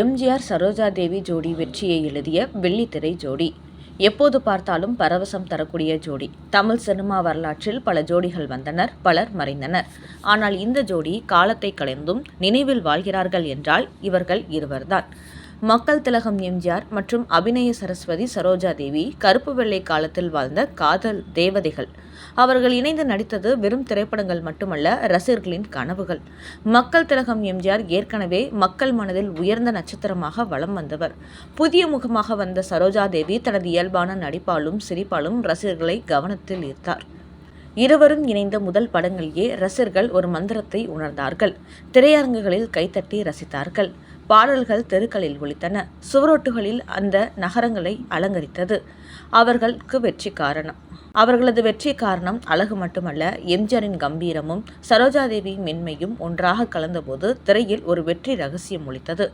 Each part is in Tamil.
எம்ஜிஆர் சரோஜா தேவி ஜோடி வெற்றியை எழுதிய வெள்ளித்திரை ஜோடி. எப்போது பார்த்தாலும் பரவசம் தரக்கூடிய ஜோடி. தமிழ் சினிமா வரலாற்றில் பல ஜோடிகள் வந்தனர், பலர் மறைந்தனர். ஆனால் இந்த ஜோடி காலத்தை கலைந்தும் நினைவில் வாழ்கிறார்கள் என்றால் இவர்கள் இருவர்தான். மக்கள் திலகம் எம்ஜிஆர் மற்றும் அபிநய சரஸ்வதி சரோஜா தேவி கருப்பு வெள்ளை காலத்தில் வாழ்ந்த காதல் தேவதைகள். அவர்கள் இணைந்து நடித்தது வெறும் திரைப்படங்கள் மட்டுமல்ல, ரசிகர்களின் கனவுகள். மக்கள் திலகம் எம்ஜிஆர் ஏற்கனவே மக்கள் மனதில் உயர்ந்த நட்சத்திரமாக வலம் வந்தவர். புதிய முகமாக வந்த சரோஜா தேவி தனது இயல்பான நடிப்பாலும் சிரிப்பாலும் ரசிகர்களை கவனத்தில் ஈர்த்தார். இருவரும் இணைந்த முதல் படங்களிலேயே ரசிகர்கள் ஒரு மந்திரத்தை உணர்ந்தார்கள். திரையரங்குகளில் கைத்தட்டி ரசித்தார்கள். பாடல்கள் தெருக்களில் ஒலித்தன. சுவரொட்டுகளில் அந்த நகரங்களை அலங்கரித்தது. அவர்களது வெற்றி காரணம் அழகு மட்டுமல்ல, எம்ஜிஆரின் கம்பீரமும் சரோஜாதேவியின் மென்மையும் ஒன்றாக கலந்தபோது திரையில் ஒரு வெற்றி ரகசியம் ஒலித்தது.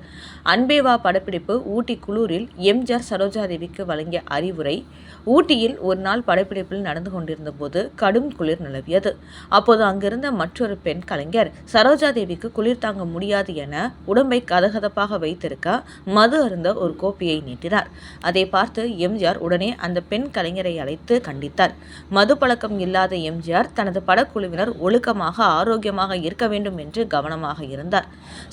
அன்பேவா படப்பிடிப்பு ஊட்டி குளூரில் எம்ஜிஆர் சரோஜாதேவிக்கு வழங்கிய அறிவுரை. ஊட்டியில் ஒரு நாள் படப்பிடிப்பில் நடந்து கொண்டிருந்த போது கடும் குளிர் நிலவியது. அப்போது அங்கிருந்த மற்றொரு பெண் கலைஞர் சரோஜாதேவிக்கு குளிர் தாங்க முடியாது என உடம்பை கதகதப்பாக வைத்திருக்க மது அருந்த ஒரு கோப்பையை நீட்டினார். அதை பார்த்து எம்ஜிஆர் உடனே அந்த பெண் கலைஞரை அழைத்து கண்டித்தார். மது பழக்கம் இல்லாத எம்ஜிஆர் தனது படக்குழுவினர் ஒழுக்கமாக ஆரோக்கியமாக இருக்க வேண்டும் என்று கவனமாக இருந்தார்.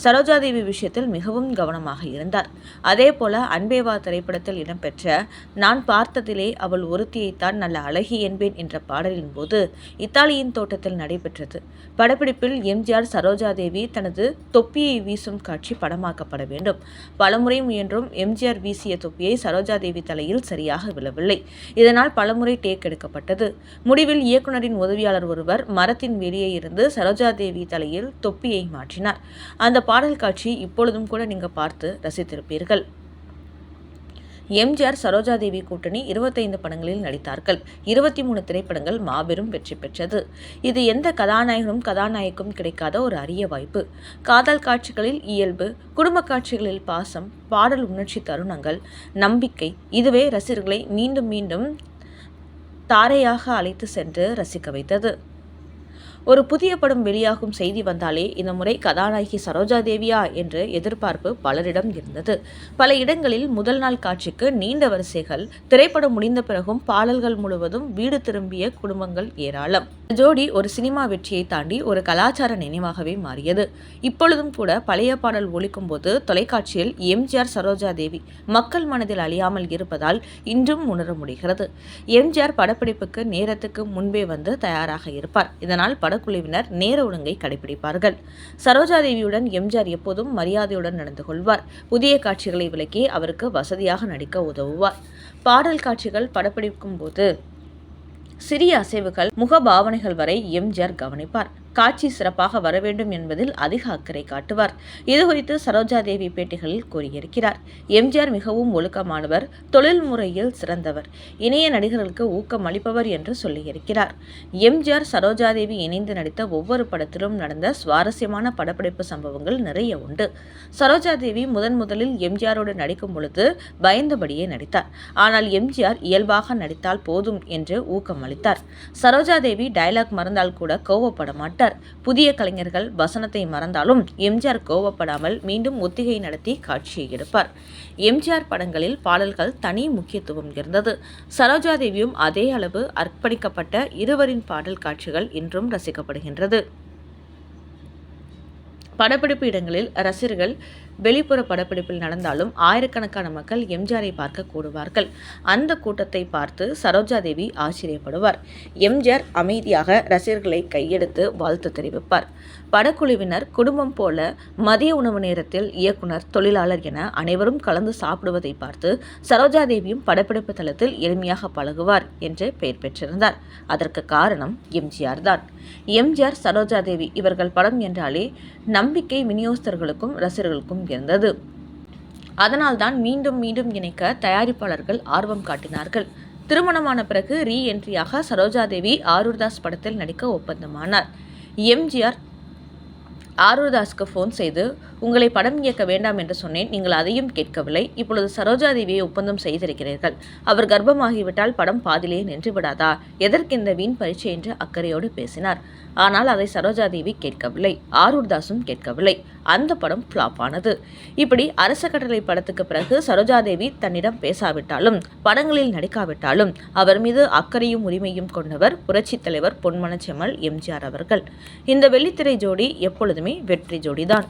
சரோஜாதேவி விஷயத்தில் மிகவும் கவனமாக இருந்தார். அதே போல அன்பேவா திரைப்படத்தில் இடம்பெற்ற நான் பார்த்ததிலே அவள் ஒருத்தியைத்தான் நல்ல அழகி என்பேன் என்ற பாடலின் போது இத்தாலியின் தோட்டத்தில் நடைபெற்றது. படப்பிடிப்பில் எம்ஜிஆர் சரோஜாதேவி தனது தொப்பியை வீசும் காட்சி படமாக்கப்பட வேண்டும். பலமுறை முயன்றும் எம்ஜிஆர் வீசிய தொப்பியை சரோஜாதேவி தலையில் சரியாக விழவில்லை. இதனால் பலமுறை டேக் எடுக்கப்பட்டது. முடிவில் இயக்குனரின் உதவியாளர் ஒருவர் மரத்தின் வெளியே இருந்து சரோஜாதேவி தலையில் தொப்பியை மாற்றினார். அந்த பாடல் காட்சி இப்பொழுதும் கூட நீங்க பார்த்து ரசித்திருப்பீர்கள். எம்ஜிஆர் சரோஜாதேவி கூட்டணி 25 படங்களில் நடித்தார்கள். 23 திரைப்படங்கள் மாபெரும் வெற்றி பெற்றது. இது எந்த கதாநாயகனும் கிடைக்காத ஒரு அரிய வாய்ப்பு. காதல் காட்சிகளில் இயல்பு, குடும்ப காட்சிகளில் பாசம், பாடல் உணர்ச்சி தருணங்கள், நம்பிக்கை, இதுவே ரசிகர்களை மீண்டும் மீண்டும் தாரையாக அழைத்து சென்று ரசிக்க வைத்தது. ஒரு புதிய படம் வெளியாகும் செய்தி வந்தாலே இந்த முறை கதாநாயகி சரோஜாதேவியா என்று எதிர்பார்ப்பு பலரிடம் இருந்தது. பல இடங்களில் முதல் நாள் காட்சிக்கு நீண்ட வரிசைகள். திரைப்படம் முடிந்த பிறகும் பாடல்கள் முழுவதும் வீடு திரும்பிய குடும்பங்கள் ஏராளம். ஜோடி ஒரு சினிமா வெற்றியை தாண்டி ஒரு கலாச்சார நினைவாகவே மாறியது. இப்பொழுதும் கூட பழைய பாடல் ஒலிக்கும் போது தொலைக்காட்சியில் எம்ஜிஆர் சரோஜாதேவி மக்கள் மனதில் அழியாமல் இருப்பதால் இன்றும் உணர முடிகிறது. எம்ஜிஆர் படப்பிடிப்புக்கு நேரத்துக்கு முன்பே வந்து தயாராக இருப்பார். இதனால் படக்குழுவினர் நேர ஒழுங்கை கடைபிடிப்பார்கள். சரோஜாதேவியுடன் எம்ஜிஆர் எப்போதும் மரியாதையுடன் நடந்து கொள்வார். புதிய காட்சிகளை விளக்கி அவருக்கு வசதியாக நடிக்க உதவுவார். பாடல் காட்சிகள் படப்பிடிக்கும் போது சிறிய அசைவுகள், முகபாவனைகள் வரை எம்ஜிஆர் கவனிப்பார். காட்சி சிறப்பாக வர வேண்டும் என்பதில் அதிக அக்கறை காட்டுவார். இதுகுறித்து சரோஜாதேவி பேட்டிகளில் கூறியிருக்கிறார். எம்ஜிஆர் மிகவும் ஒழுக்கமானவர், தொழில் முறையில் சிறந்தவர், இணைய நடிகர்களுக்கு ஊக்கம் அளிப்பவர் என்று சொல்லியிருக்கிறார். எம்ஜிஆர் சரோஜாதேவி இணைந்து நடித்த ஒவ்வொரு படத்திலும் நடந்த சுவாரஸ்யமான படப்பிடிப்பு சம்பவங்கள் நிறைய உண்டு. சரோஜாதேவி முதலில் எம்ஜிஆரோடு நடிக்கும் பொழுது பயந்தபடியே நடித்தார். ஆனால் எம்ஜிஆர் இயல்பாக நடித்தால் போதும் என்று ஊக்கம் அளித்தார். சரோஜாதேவி டயலாக் மறந்தால் கூட கோவப்பட மாட்டார். புதிய கலைஞர்கள் வசனத்தை மறந்தாலும் எம்ஜிஆர் கோவப்படாமல் மீண்டும் ஒத்திகை நடத்தி காட்சியை எடுப்பார். எம்ஜிஆர் படங்களில் பாடல்கள் தனி முக்கியத்துவம் இருந்தது. சரோஜாதேவியும் அதே அளவு அர்ப்பணிக்கப்பட்ட இருவரின் பாடல் காட்சிகள் இன்றும் ரசிக்கப்படுகின்றது. படப்பிடிப்பு இடங்களில் ரசிகர்கள் வெளிப்புற படப்பிடிப்பில் நடந்தாலும் ஆயிரக்கணக்கான மக்கள் எம்ஜிஆரை பார்க்க கூடுவார்கள். அந்த கூட்டத்தை பார்த்து சரோஜாதேவி ஆச்சரியப்படுவார். எம்ஜிஆர் அமைதியாக ரசிகர்களை கையெடுத்து வாழ்த்து தெரிவிப்பார். படக்குழுவினர் குடும்பம் போல மதிய உணவு நேரத்தில் இயக்குனர், தொழிலாளர் என அனைவரும் கலந்து சாப்பிடுவதை பார்த்து சரோஜாதேவியும் படப்பிடிப்பு தளத்தில் எளிமையாக பழகுவார் என்று பெயர் பெற்றிருந்தார். அதற்கு காரணம் எம்ஜிஆர் தான். எம்ஜிஆர், சரோஜாதேவி இவர்கள் படம் என்றாலே நம்பிக்கை விநியோகஸ்தர்களுக்கும் ரசிகர்களுக்கும் இருந்தது. அதனால்தான் மீண்டும் மீண்டும் இணைக்க தயாரிப்பாளர்கள் ஆர்வம் காட்டினார்கள். திருமணமான பிறகு ரீஎன்ட்ரியாக சரோஜாதேவி ஆரூர்தாஸ் படத்தில் நடிக்க ஒப்பந்தமானார். எம்ஜிஆர் ஆரூர்தாஸுக்கு ஃபோன் செய்து உங்களை படம் இயக்க வேண்டாம் என்று சொன்னேன், நீங்கள் அதையும் கேட்கவில்லை. இப்பொழுது சரோஜாதேவியை ஒப்பந்தம் செய்திருக்கிறீர்கள். அவர் கர்ப்பமாகிவிட்டால் படம் பாதியிலேயே நின்று விடாதா? எதற்கு இந்த வீண் பரீட்சை என்று அக்கறையோடு பேசினார். ஆனால் அதை சரோஜாதேவி கேட்கவில்லை, ஆரூர்தாஸும் கேட்கவில்லை. அந்த படம் ஃப்ளாப் ஆனது. இப்படி அரச கட்டளை படத்துக்கு பிறகு சரோஜாதேவி தன்னிடம் பேசாவிட்டாலும் படங்களில் நடிக்காவிட்டாலும் அவர் மீது அக்கறையும் உரிமையும் கொண்டவர் புரட்சித் தலைவர் பொன்மனச்செம்மல் எம்ஜிஆர் அவர்கள். இந்த வெள்ளித்திரை ஜோடி எப்பொழுதுமே வெற்றி ஜோடிதான்.